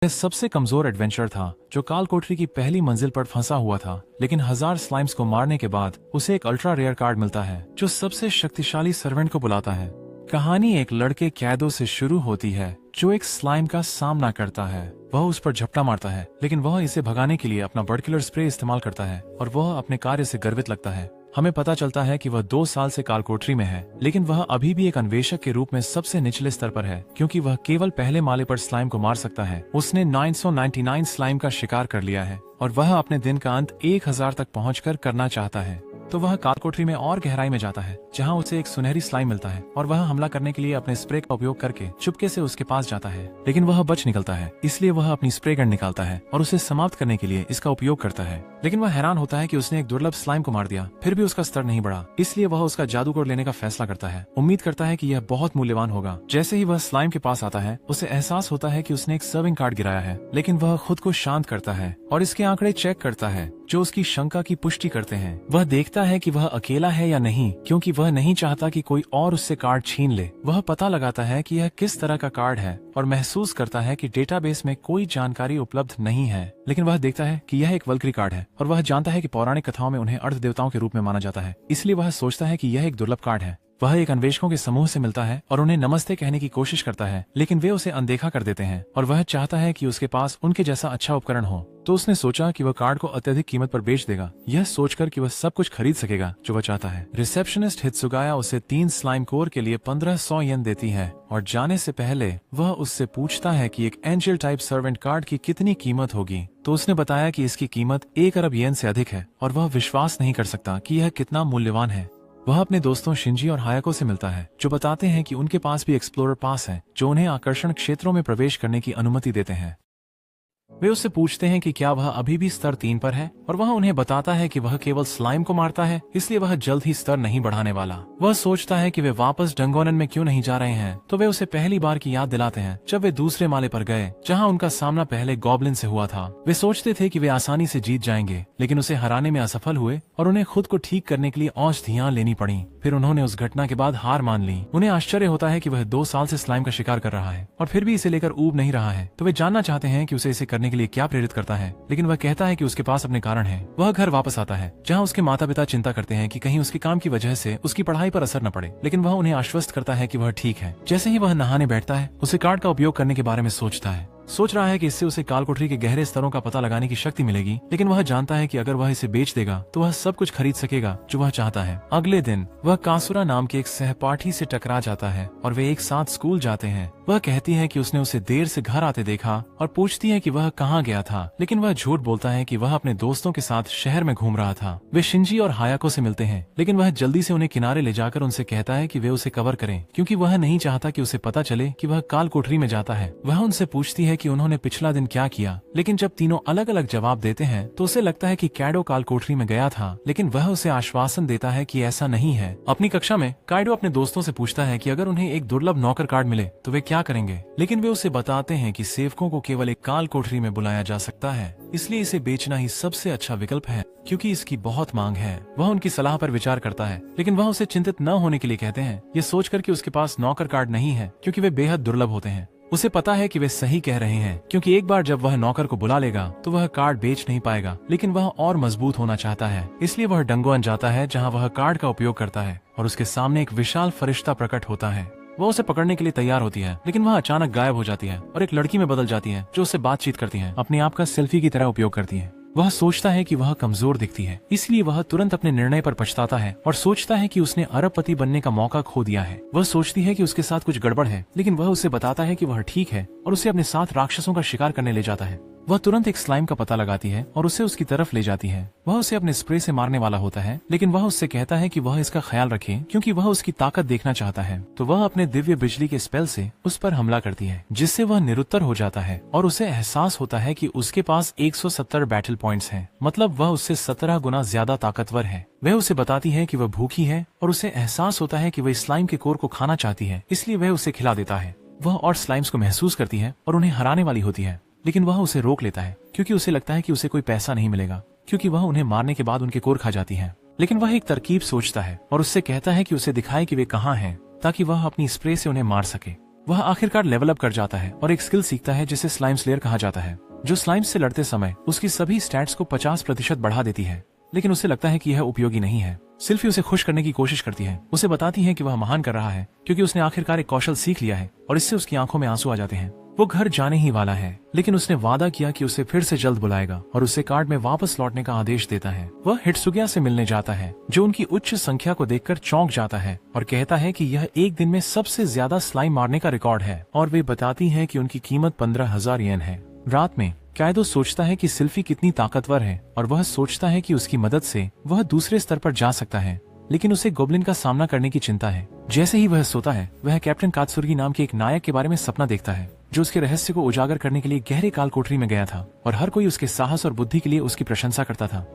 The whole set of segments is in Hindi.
यह सबसे कमजोर एडवेंचर था जो काल कोठरी की पहली मंजिल पर फंसा हुआ था, लेकिन 1000 स्लाइम्स को मारने के बाद उसे एक अल्ट्रा रेयर कार्ड मिलता है जो सबसे शक्तिशाली सर्वेंट को बुलाता है। कहानी एक लड़के कैदो से शुरू होती है जो एक स्लाइम का सामना करता है। वह उस पर झपटा मारता है, लेकिन वह इसे भगाने के लिए अपना बर्ड किलर स्प्रे इस्तेमाल करता है और वह अपने कार्य से गर्वित लगता है। हमें पता चलता है कि वह 2 साल से काल कोठरी में है, लेकिन वह अभी भी एक अन्वेषक के रूप में सबसे निचले स्तर पर है, क्योंकि वह केवल पहले माले पर स्लाइम को मार सकता है। उसने 999 स्लाइम का शिकार कर लिया है और वह अपने दिन का अंत 1000 तक पहुंचकर करना चाहता है। तो वह काल कोठरी में और गहराई में जाता है, जहां उसे एक सुनहरी स्लाइम मिलता है और वह हमला करने के लिए अपने स्प्रे का उपयोग करके चुपके से उसके पास जाता है, लेकिन वह बच निकलता है। इसलिए वह अपनी स्प्रे गन निकालता है और उसे समाप्त करने के लिए इसका उपयोग करता है, लेकिन वह हैरान होता है कि उसने एक दुर्लभ स्लाइम को मार दिया, फिर भी उसका स्तर नहीं बढ़ा। इसलिए वह उसका जादूगर लेने का फैसला करता है, उम्मीद करता है कि यह बहुत मूल्यवान होगा। जैसे ही वह स्लाइम के पास आता है, उसे एहसास होता है कि उसने एक सर्विंग कार्ड गिराया है, लेकिन वह खुद को शांत करता है और इसके आंकड़े चेक करता है जो उसकी शंका की पुष्टि करते हैं। वह देखता है कि वह अकेला है या नहीं, क्योंकि वह नहीं चाहता कि कोई और उससे कार्ड छीन ले। वह पता लगाता है कि यह किस तरह का कार्ड है और महसूस करता है कि डेटाबेस में कोई जानकारी उपलब्ध नहीं है, लेकिन वह देखता है कि यह एक वल्क्री कार्ड है और वह जानता है कि पौराणिक कथाओं में उन्हें अर्ध देवताओं के रूप में माना जाता है। इसलिए वह सोचता है कि यह एक दुर्लभ कार्ड है। वह एक अन्वेषकों के समूह से मिलता है और उन्हें नमस्ते कहने की कोशिश करता है, लेकिन वे उसे अनदेखा कर देते हैं और वह चाहता है कि उसके पास उनके जैसा अच्छा उपकरण हो। तो उसने सोचा कि वह कार्ड को अत्यधिक कीमत पर बेच देगा, यह सोचकर कि वह सब कुछ खरीद सकेगा जो वह चाहता है। रिसेप्शनिस्ट हित्सुगाया उसे 3 स्लाइम कोर के लिए 1500 येन देती है और जाने से पहले वह उससे पूछता है कि एक एंजल टाइप सर्वेंट कार्ड की कितनी कीमत होगी। तो उसने बताया कि इसकी कीमत 1 अरब येन से अधिक है और वह विश्वास नहीं कर सकता कि यह कितना मूल्यवान है। वह अपने दोस्तों शिंजी और हायाको से मिलता है जो बताते हैं कि उनके पास भी एक्सप्लोरर पास है जो उन्हें आकर्षण क्षेत्रों में प्रवेश करने की अनुमति देते हैं। वे उससे पूछते हैं कि क्या वह अभी भी स्तर 3 पर है और वह उन्हें बताता है कि वह केवल स्लाइम को मारता है, इसलिए वह जल्द ही स्तर नहीं बढ़ाने वाला। वह सोचता है कि वे वापस डंगोनन में क्यों नहीं जा रहे हैं, तो वे उसे पहली बार की याद दिलाते हैं जब वे दूसरे माले पर गए जहां उनका सामना पहले गॉब्लिन से हुआ था। वे सोचते थे कि वे आसानी से जीत जाएंगे, लेकिन उसे हराने में असफल हुए और उन्हें खुद को ठीक करने के लिए औषधियां लेनी पड़ी। फिर उन्होंने उस घटना के बाद हार मान ली। उन्हें आश्चर्य होता है कि वह 2 साल से स्लाइम का शिकार कर रहा है और फिर भी इसे लेकर ऊब नहीं रहा है। तो वे जानना चाहते हैं कि उसे इसे करने के लिए क्या प्रेरित करता है, लेकिन वह कहता है कि उसके पास अपने कारण है। वह घर वापस आता है जहां उसके माता पिता चिंता करते हैं कि कहीं उसके काम की वजह से उसकी पढ़ाई पर असर न पड़े, लेकिन वह उन्हें आश्वस्त करता है कि वह ठीक है। जैसे ही वह नहाने बैठता है, उसे कार्ड का उपयोग करने के बारे में सोचता है। सोच रहा है कि इससे उसे काल कोठरी के गहरे स्तरों का पता लगाने की शक्ति मिलेगी, लेकिन वह जानता है कि अगर वह इसे बेच देगा तो वह सब कुछ खरीद सकेगा जो वह चाहता है। अगले दिन वह कासुरा नाम के एक सहपाठी से टकरा जाता है और वे एक साथ स्कूल जाते हैं। वह कहती है कि उसने उसे देर से घर आते देखा और पूछती है कि वह कहाँ गया था, लेकिन वह झूठ बोलता है कि वह अपने दोस्तों के साथ शहर में घूम रहा था। वे शिंजी और हायाको से मिलते हैं, लेकिन वह जल्दी से उन्हें किनारे ले जाकर उनसे कहता है कि वे उसे कवर करें, क्योंकि वह नहीं चाहता कि उसे पता चले कि वह काल कोठरी में जाता है। वह उनसे पूछती है कि उन्होंने पिछला दिन क्या किया, लेकिन जब तीनों अलग अलग जवाब देते हैं तो उसे लगता है कि काइडो काल कोठरी में गया था, लेकिन वह उसे आश्वासन देता है कि ऐसा नहीं है। अपनी कक्षा में काइडो अपने दोस्तों से पूछता है कि अगर उन्हें एक दुर्लभ नौकर कार्ड मिले तो वे क्या करेंगे, लेकिन वे उसे बताते हैं कि सेवकों को केवल एक काल कोठरी में बुलाया जा सकता है, इसलिए इसे बेचना ही सबसे अच्छा विकल्प है क्योंकि इसकी बहुत मांग है। वह उनकी सलाह पर विचार करता है, लेकिन वह उसे चिंतित न होने के लिए कहते हैं, ये सोचकर कि उसके पास नौकर कार्ड नहीं है क्योंकि वे बेहद दुर्लभ होते हैं। उसे पता है कि वे सही कह रहे हैं, क्योंकि एक बार जब वह नौकर को बुला लेगा तो वह कार्ड बेच नहीं पाएगा, लेकिन वह और मजबूत होना चाहता है। इसलिए वह डंगोअन जाता है जहां वह कार्ड का उपयोग करता है और उसके सामने एक विशाल फरिश्ता प्रकट होता है। वह उसे पकड़ने के लिए तैयार होती है, लेकिन वह अचानक गायब हो जाती है और एक लड़की में बदल जाती है जो उससे बातचीत करती है, अपने आप का सेल्फी की तरह उपयोग करती है। वह सोचता है कि वह कमजोर दिखती है, इसलिए वह तुरंत अपने निर्णय पर पछताता है और सोचता है कि उसने अरबपति बनने का मौका खो दिया है। वह सोचती है कि उसके साथ कुछ गड़बड़ है, लेकिन वह उसे बताता है कि वह ठीक है और उसे अपने साथ राक्षसों का शिकार करने ले जाता है। वह तुरंत एक स्लाइम का पता लगाती है और उसे उसकी तरफ ले जाती है। वह उसे अपने स्प्रे से मारने वाला होता है, लेकिन वह उससे कहता है कि वह इसका ख्याल रखे क्योंकि वह उसकी ताकत देखना चाहता है। तो वह अपने दिव्य बिजली के स्पेल से उस पर हमला करती है, जिससे वह निरुत्तर हो जाता है और उसे एहसास होता है कि उसके पास 170 बैटल पॉइंट्स हैं, मतलब वह उससे 17 गुना ज्यादा ताकतवर है। वह उसे बताती है कि वह भूखी है और उसे एहसास होता है कि वह स्लाइम के कोर को खाना चाहती है, इसलिए वह उसे खिला देता है। वह और स्लाइम्स को महसूस करती है और उन्हें हराने वाली होती है, लेकिन वह उसे रोक लेता है क्योंकि उसे लगता है कि उसे कोई पैसा नहीं मिलेगा, क्योंकि वह उन्हें मारने के बाद उनके कोर खा जाती है। लेकिन वह एक तरकीब सोचता है और उससे कहता है कि उसे दिखाए कि वे कहाँ हैं ताकि वह अपनी स्प्रे से उन्हें मार सके। वह आखिरकार लेवल अप कर जाता है और एक स्किल सीखता है जिसे स्लाइम स्लेयर कहा जाता है, जो स्लाइम से लड़ते समय उसकी सभी स्टैट्स को 50% बढ़ा देती है। लेकिन उसे लगता है कि यह उपयोगी नहीं है। सिल्फी उसे खुश करने की कोशिश करती है, उसे बताती है कि वह महान कर रहा है क्योंकि उसने आखिरकार एक कौशल सीख लिया है और इससे उसकी आंखों में आंसू आ जाते हैं। वो घर जाने ही वाला है, लेकिन उसने वादा किया कि उसे फिर से जल्द बुलाएगा और उसे कार्ड में वापस लौटने का आदेश देता है। वह हिटसुगिया से मिलने जाता है, जो उनकी उच्च संख्या को देखकर चौंक जाता है और कहता है कि यह एक दिन में सबसे ज्यादा स्लाइम मारने का रिकॉर्ड है, और वे बताती है कि उनकी कीमत 15,000 येन है। रात में कायदो सोचता है कि सिल्फी कितनी ताकतवर है और वह सोचता है कि उसकी मदद से वह दूसरे स्तर पर जा सकता है, लेकिन उसे गोब्लिन का सामना करने की चिंता है। जैसे ही वह सोता है, वह कैप्टन कात्सुर्गी नाम के एक नायक के बारे में सपना देखता है, जो उसके रहस्य को उजागर करने के लिए गहरे काल कोठरी में गया था और हर कोई उसके साहस और बुद्धि के लिए उसकी प्रशंसा करता था।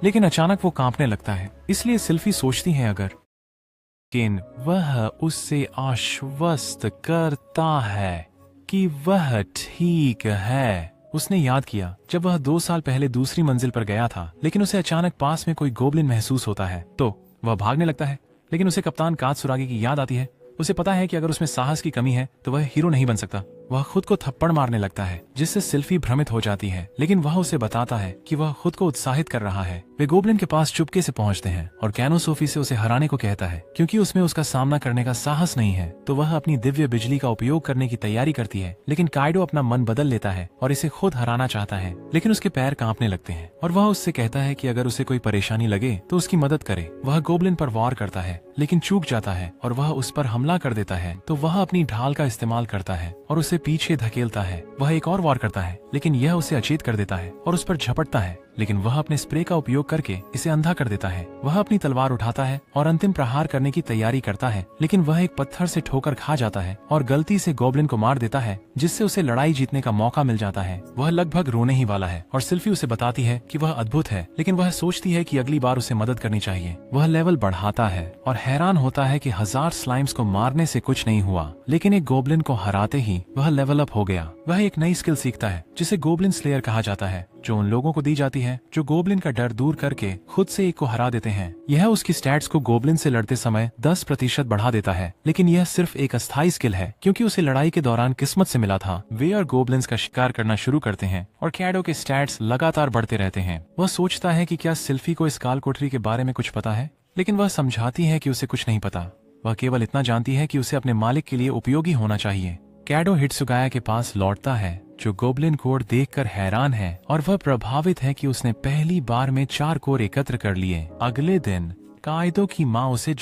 लेकिन अचानक वो कांपने लगता है, इसलिए सिल्फी सोचती है अगर लेकिन वह उससे आश्वस्त करता है कि वह ठीक है। उसने याद किया जब वह 2 साल पहले दूसरी मंजिल पर गया था, लेकिन उसे अचानक पास में कोई गोब्लिन महसूस होता है, तो वह भागने लगता है। लेकिन उसे कप्तान कात्सुरागी की याद आती है। उसे पता है कि अगर उसमें साहस की कमी है तो वह हीरो नहीं बन सकता। वह खुद को थप्पड़ मारने लगता है, जिससे सिल्फी भ्रमित हो जाती है, लेकिन वह उसे बताता है कि वह खुद को उत्साहित कर रहा है। वे गोब्लिन के पास चुपके से पहुंचते हैं और कैनो सोफी से उसे हराने को कहता है, क्योंकि उसमें उसका सामना करने का साहस नहीं है। तो वह अपनी दिव्य बिजली का उपयोग करने की तैयारी करती है, लेकिन काइडो अपना मन बदल लेता है और इसे खुद हराना चाहता है। लेकिन उसके पैर कांपने लगते हैं और वह उससे कहता है कि अगर उसे कोई परेशानी लगे तो उसकी मदद करे। वह गोब्लिन पर वार करता है, लेकिन चूक जाता है और वह उस पर हमला कर देता है। तो वह अपनी ढाल का इस्तेमाल करता है और उसे पीछे धकेलता है। वह एक और वार करता है, लेकिन यह उसे अचेत कर देता है और उस पर झपटता है, लेकिन वह अपने स्प्रे का उपयोग करके इसे अंधा कर देता है। वह अपनी तलवार उठाता है और अंतिम प्रहार करने की तैयारी करता है, लेकिन वह एक पत्थर से ठोकर खा जाता है और गलती से गोब्लिन को मार देता है, जिससे उसे लड़ाई जीतने का मौका मिल जाता है। वह लगभग रोने ही वाला है और सिल्फी उसे बताती है कि वह अद्भुत है, लेकिन वह सोचती है कि अगली बार उसे मदद करनी चाहिए। वह लेवल बढ़ाता है और हैरान होता है कि 1000 स्लाइम्स को मारने से कुछ नहीं हुआ, लेकिन एक गोब्लिन को हराते ही वह लेवल अप हो गया। वह एक नई स्किल सीखता है जिसे गोब्लिन स्लेयर कहा जाता है, जो उन लोगों को दी जाती है जो गोब्लिन का डर दूर करके खुद से एक को हरा देते हैं। यह उसकी स्टैट्स को गोब्लिन से लड़ते समय 10% बढ़ा देता है, लेकिन यह सिर्फ एक अस्थायी स्किल है क्योंकि उसे लड़ाई के दौरान किस्मत से मिला था। वे और गोब्लिन्स का शिकार करना शुरू करते हैं और कैडो के स्टैट्स लगातार बढ़ते रहते हैं। वह सोचता है कि क्या सिल्फी को इस काल कोठरी के बारे में कुछ पता है, लेकिन वह समझाती है कि उसे कुछ नहीं पता। वह केवल इतना जानती है कि उसे अपने मालिक के लिए उपयोगी होना चाहिए। कैडो हिटसुगाया के पास लौटता है, जो गोब्लिन कोड देखकर हैरान है और वह प्रभावित है कि उसने पहली बार में 4 कोर एकत्र कर लिए। अगले दिन काइदो की माँ उसे